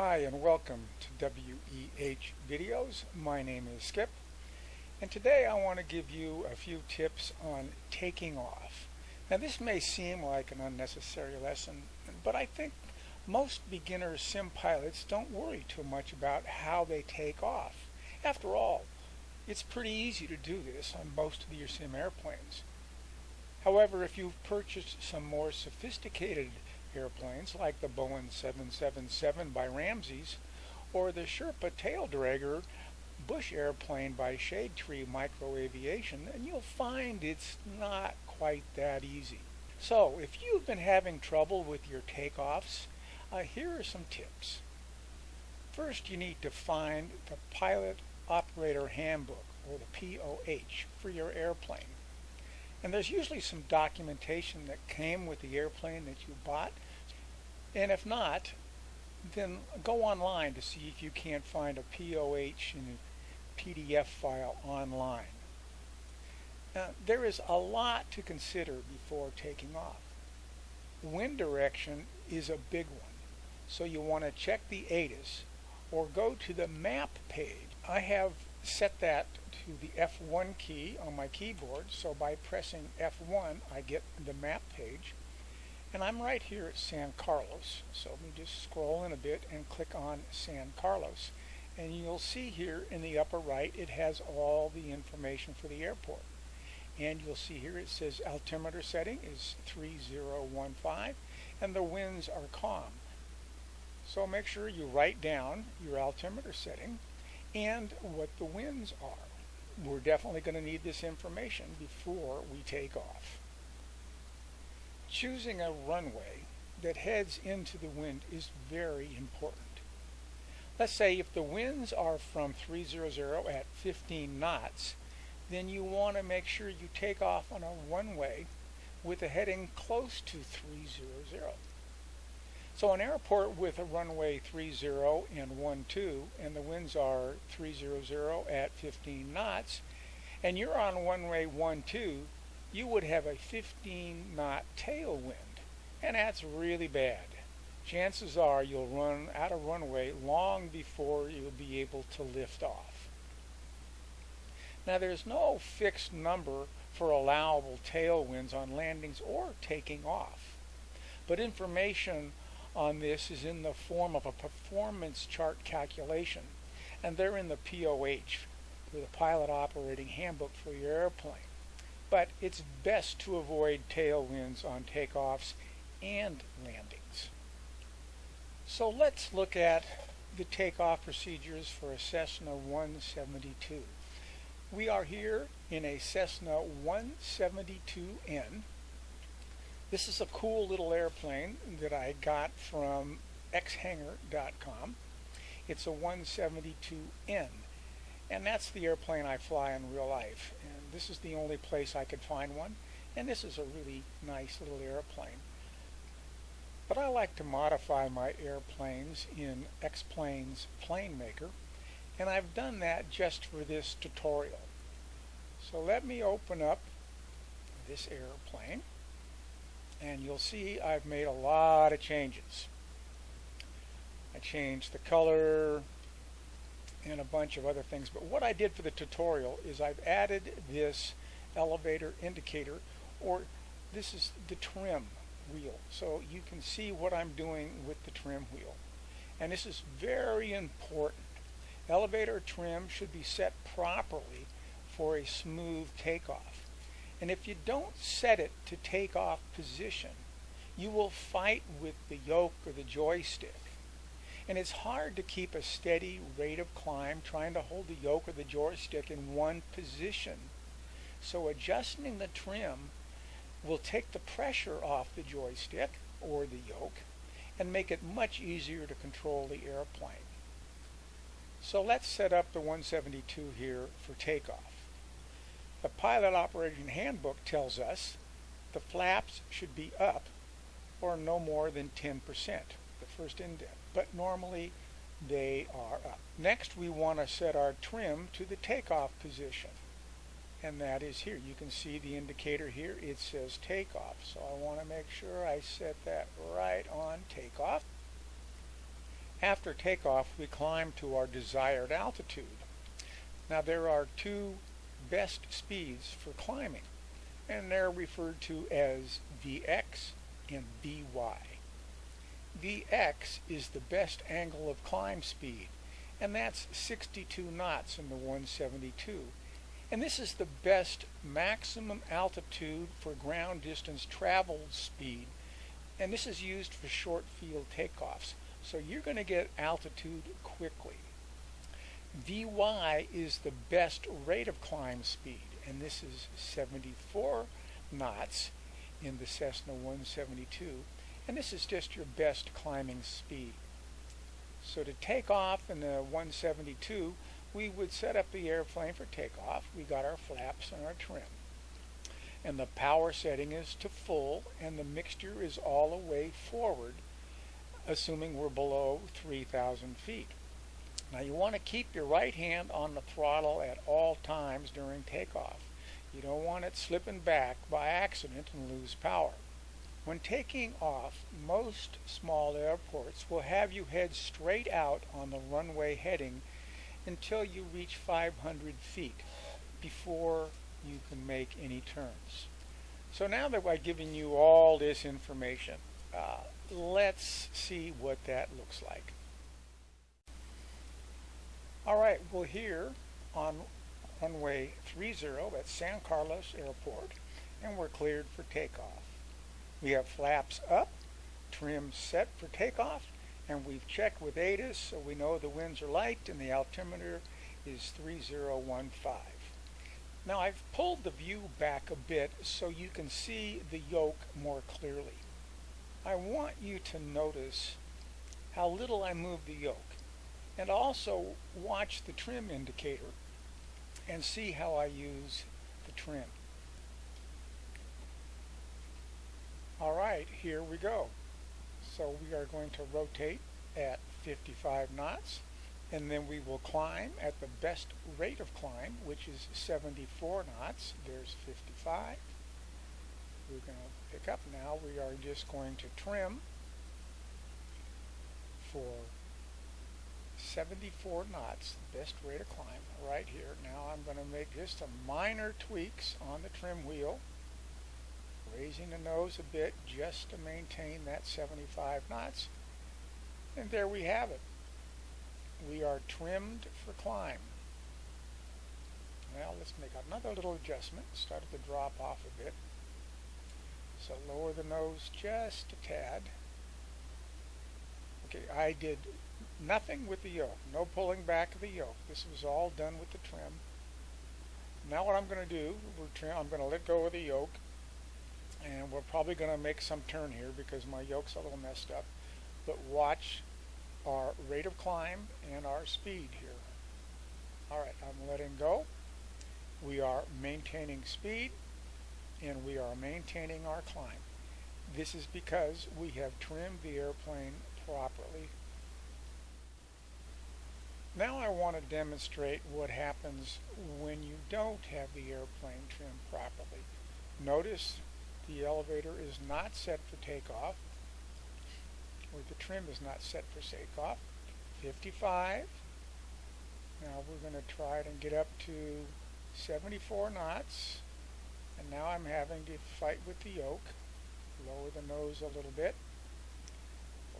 Hi and welcome to WEH Videos. My name is Skip, and today I want to give you a few tips on taking off. Now this may seem like an unnecessary lesson, but I think most beginner sim pilots don't worry too much about how they take off. After all, it's pretty easy to do this on most of your sim airplanes. However, if you've purchased some more sophisticated airplanes like the Boeing 777 by Ramsey's or the Sherpa tail dragger bush airplane by Shade Tree Micro Aviation, and you'll find it's not quite that easy. So if you've been having trouble with your takeoffs, here are some tips. First, you need to find the Pilot Operator Handbook, or the POH, for your airplane. And there's usually some documentation that came with the airplane that you bought. And if not, then go online to see if you can't find a POH in a PDF file online. Now, there is a lot to consider before taking off. Wind direction is a big one, so you want to check the ATIS or go to the map page. I have set that to the F1 key on my keyboard, so by pressing F1 I get the map page, and I'm right here at San Carlos. So let me just scroll in a bit and click on San Carlos, and you'll see here in the upper right it has all the information for the airport, and you'll see here it says altimeter setting is 3015 and the winds are calm. So make sure you write down your altimeter setting and what the winds are. We're definitely going to need this information before we take off. Choosing a runway that heads into the wind is very important. Let's say if the winds are from 300 at 15 knots, then you want to make sure you take off on a runway with a heading close to 300. So an airport with a runway 30 and 12 and the winds are 300 at 15 knots and you're on runway 12, you would have a 15 knot tailwind, and that's really bad. Chances are you'll run out of runway long before you'll be able to lift off. Now there's no fixed number for allowable tailwinds on landings or taking off, but information on this is in the form of a performance chart calculation, and they're in the POH, or the Pilot Operating Handbook for your airplane. But it's best to avoid tailwinds on takeoffs and landings. So let's look at the takeoff procedures for a Cessna 172. We are here in a Cessna 172N. This is a cool little airplane that I got from xhanger.com. It's a 172N, and that's the airplane I fly in real life. And this is the only place I could find one, and this is a really nice little airplane. But I like to modify my airplanes in X-Planes Plane Maker, and I've done that just for this tutorial. So let me open up this airplane, and you'll see I've made a lot of changes. I changed the color and a bunch of other things, but what I did for the tutorial is I've added this elevator indicator, or this is the trim wheel, so you can see what I'm doing with the trim wheel. And this is very important. Elevator trim should be set properly for a smooth takeoff. And if you don't set it to takeoff position, you will fight with the yoke or the joystick. And it's hard to keep a steady rate of climb trying to hold the yoke or the joystick in one position. So adjusting the trim will take the pressure off the joystick or the yoke and make it much easier to control the airplane. So let's set up the 172 here for takeoff. The Pilot Operating Handbook tells us the flaps should be up or no more than 10%, the first indent, but normally they are up. Next, we want to set our trim to the takeoff position, and that is here. You can see the indicator here. It says takeoff, so I want to make sure I set that right on takeoff. After takeoff, we climb to our desired altitude. Now there are two best speeds for climbing, and they're referred to as Vx and Vy. Vx is the best angle of climb speed, and that's 62 knots in the 172. And this is the best maximum altitude for ground distance traveled speed, and this is used for short field takeoffs. So you're going to get altitude quickly. Vy is the best rate of climb speed, and this is 74 knots in the Cessna 172, and this is just your best climbing speed. So to take off in the 172, we would set up the airplane for takeoff. We got our flaps and our trim. And the power setting is to full, and the mixture is all the way forward, assuming we're below 3,000 feet. Now you want to keep your right hand on the throttle at all times during takeoff. You don't want it slipping back by accident and lose power. When taking off, most small airports will have you head straight out on the runway heading until you reach 500 feet before you can make any turns. So now that I've given you all this information, let's see what that looks like. All right, well here on runway 30 at San Carlos Airport, and we're cleared for takeoff. We have flaps up, trim set for takeoff, and we've checked with ATIS so we know the winds are light and the altimeter is 3015. Now I've pulled the view back a bit so you can see the yoke more clearly. I want you to notice how little I move the yoke, and also watch the trim indicator and see how I use the trim. Alright, here we go. So we are going to rotate at 55 knots, and then we will climb at the best rate of climb, which is 74 knots. There's 55. We're going to pick up now. We are just going to trim for 74 knots, the best rate of climb right here. Now I'm going to make just some minor tweaks on the trim wheel, raising the nose a bit just to maintain that 75 knots. And there we have it. We are trimmed for climb. Now let's make another little adjustment. Started to drop off a bit. So lower the nose just a tad. Okay, I did nothing with the yoke. No pulling back of the yoke. This was all done with the trim. Now what I'm going to do, I'm going to let go of the yoke, and we're probably going to make some turn here because my yoke's a little messed up. But watch our rate of climb and our speed here. Alright, I'm letting go. We are maintaining speed, and we are maintaining our climb. This is because we have trimmed the airplane properly. Now I want to demonstrate what happens when you don't have the airplane trimmed properly. Notice the elevator is not set for takeoff, or the trim is not set for takeoff. 55. Now we're going to try it and get up to 74 knots, and now I'm having to fight with the yoke. Lower the nose a little bit,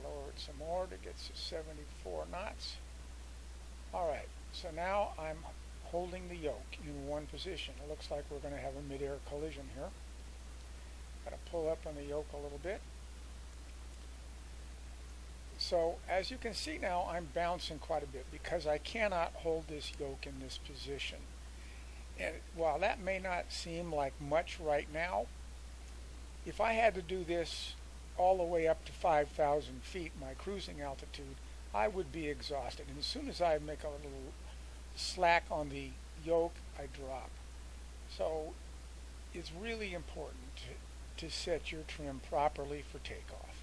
lower it some more to get to 74 knots. Alright, so now I'm holding the yoke in one position. It looks like we're going to have a mid-air collision here. Got to pull up on the yoke a little bit. So as you can see now, I'm bouncing quite a bit because I cannot hold this yoke in this position. And while that may not seem like much right now, if I had to do this all the way up to 5,000 feet, my cruising altitude, I would be exhausted. And as soon as I make a little slack on the yoke, I drop. So it's really important to set your trim properly for takeoff.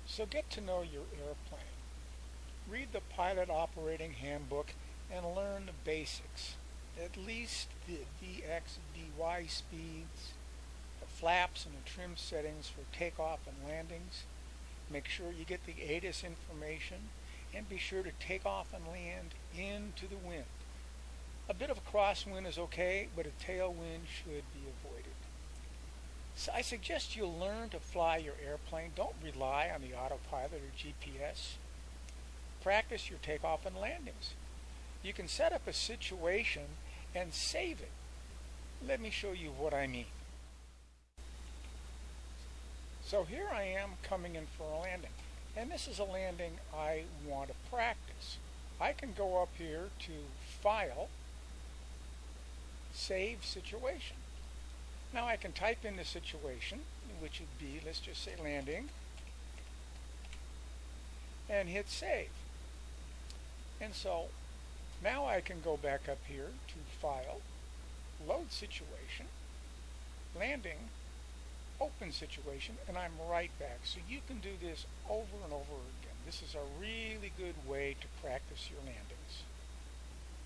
So get to know your airplane. Read the pilot operating handbook and learn the basics. At least the VX, VY speeds, the flaps and the trim settings for takeoff and landings, Make sure you get the ATIS information, and be sure to take off and land into the wind. A bit of a crosswind is okay, but a tailwind should be avoided. So I suggest you learn to fly your airplane. Don't rely on the autopilot or GPS. Practice your takeoff and landings. You can set up a situation and save it. Let me show you what I mean. So here I am coming in for a landing, and this is a landing I want to practice. I can go up here to File, Save Situation. Now I can type in the situation, which would be, let's just say landing, and hit save. And so now I can go back up here to File, Load Situation, Landing, Open Situation, and I'm right back. So you can do this over and over again. This is a really good way to practice your landings.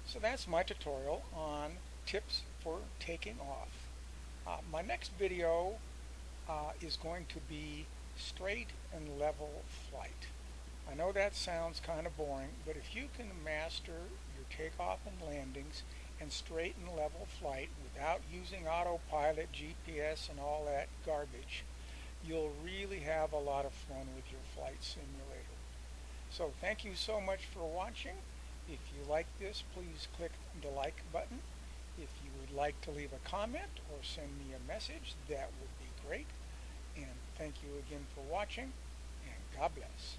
So that's my tutorial on tips for taking off. My next video is going to be straight and level flight. I know that sounds kind of boring, but if you can master your takeoff and landings and straight and level flight without using autopilot, GPS, and all that garbage, you'll really have a lot of fun with your flight simulator. So thank you so much for watching. If you like this, please click the like button. If you would like to leave a comment or send me a message, that would be great. And thank you again for watching, and God bless.